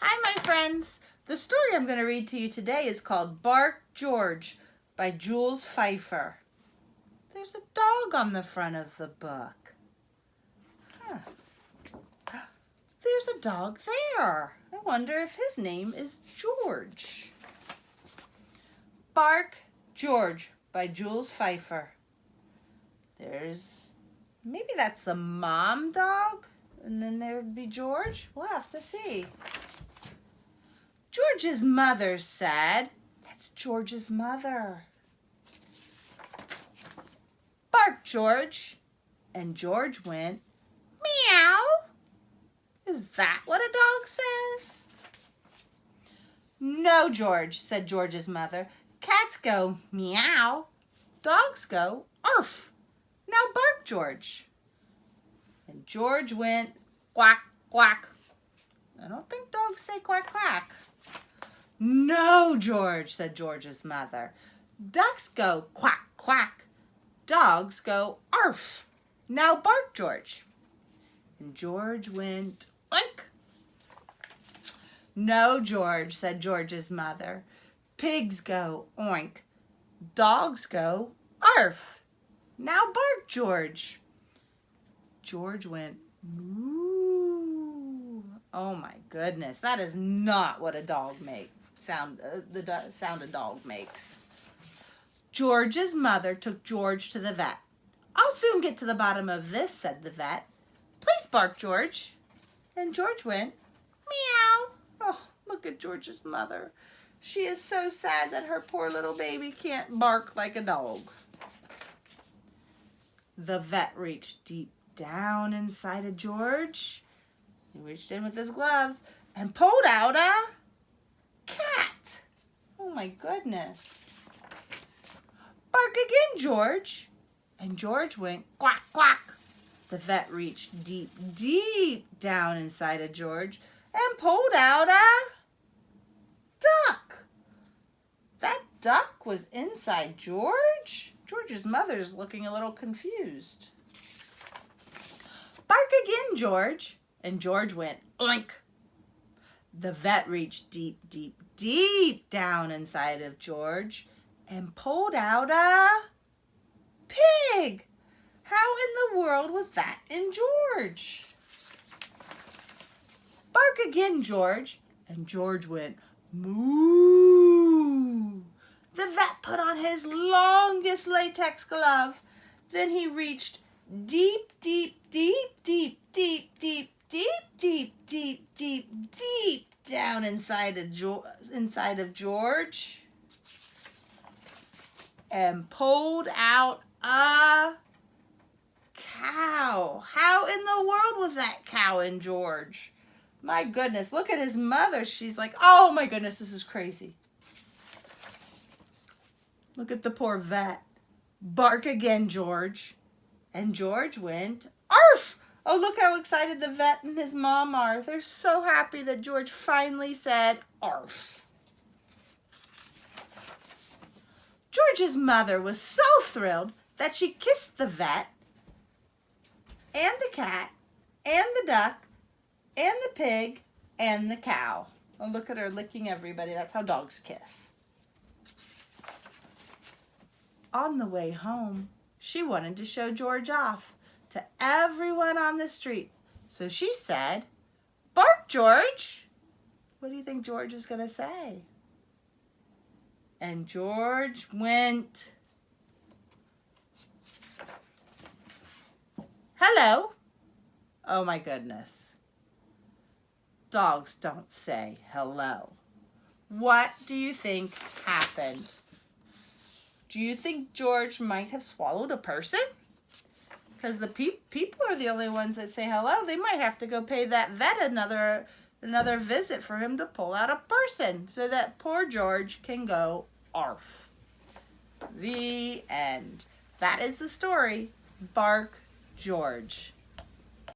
Hi, my friends. The story I'm going to read to you today is called Bark George by Jules Pfeiffer. There's a dog on the front of the book. There's a dog there. I wonder if his name is George. Bark George by Jules Pfeiffer. Maybe that's the mom dog, and then there would be George. We'll have to see. George's mother said, that's George's mother. Bark, George. And George went, meow. Is that what a dog says? No, George, said George's mother. Cats go meow. Dogs go arf. Now bark, George. And George went quack, quack. I don't think dogs say quack, quack. No, George, said George's mother. Ducks go quack, quack. Dogs go arf. Now bark, George. And George went oink. No, George, said George's mother. Pigs go oink. Dogs go arf. Now bark, George. George went moo. Oh my goodness, that is not what a dog makes. The sound a dog makes. George's mother took George to the vet. I'll soon get to the bottom of this, said the vet. Please bark, George. And George went meow. Oh, look at George's mother. She is so sad that her poor little baby can't bark like a dog. The vet reached deep down inside of George. He reached in with his gloves and pulled out a cat. Oh my goodness. Bark again, George. And George went quack, quack. The vet reached deep, deep down inside of George and pulled out a duck. That duck was inside George? George's mother's looking a little confused. Bark again, George. And George went oink. The vet reached deep, deep, deep down inside of George and pulled out a pig. How in the world was that in George? Bark again, George. And George went moo. The vet put on his longest latex glove. Then he reached deep, deep, deep, deep, deep, deep, deep, deep, deep, deep, deep down inside of George and pulled out a cow. How in the world was that cow in George? My goodness, look at his mother. She's like, oh my goodness, this is crazy. Look at the poor vet. Bark again, George. And George went, arf! Oh, look how excited the vet and his mom are. They're so happy that George finally said, arf. George's mother was so thrilled that she kissed the vet and the cat and the duck and the pig and the cow. Oh, look at her licking everybody. That's how dogs kiss. On the way home, she wanted to show George off to everyone on the streets. So she said, bark, George. What do you think George is going to say? And George went, hello. Oh my goodness. Dogs don't say hello. What do you think happened? Do you think George might have swallowed a person? Because the people are the only ones that say hello. They might have to go pay that vet another visit for him to pull out a person so that poor George can go arf. The end. That is the story. Bark, George.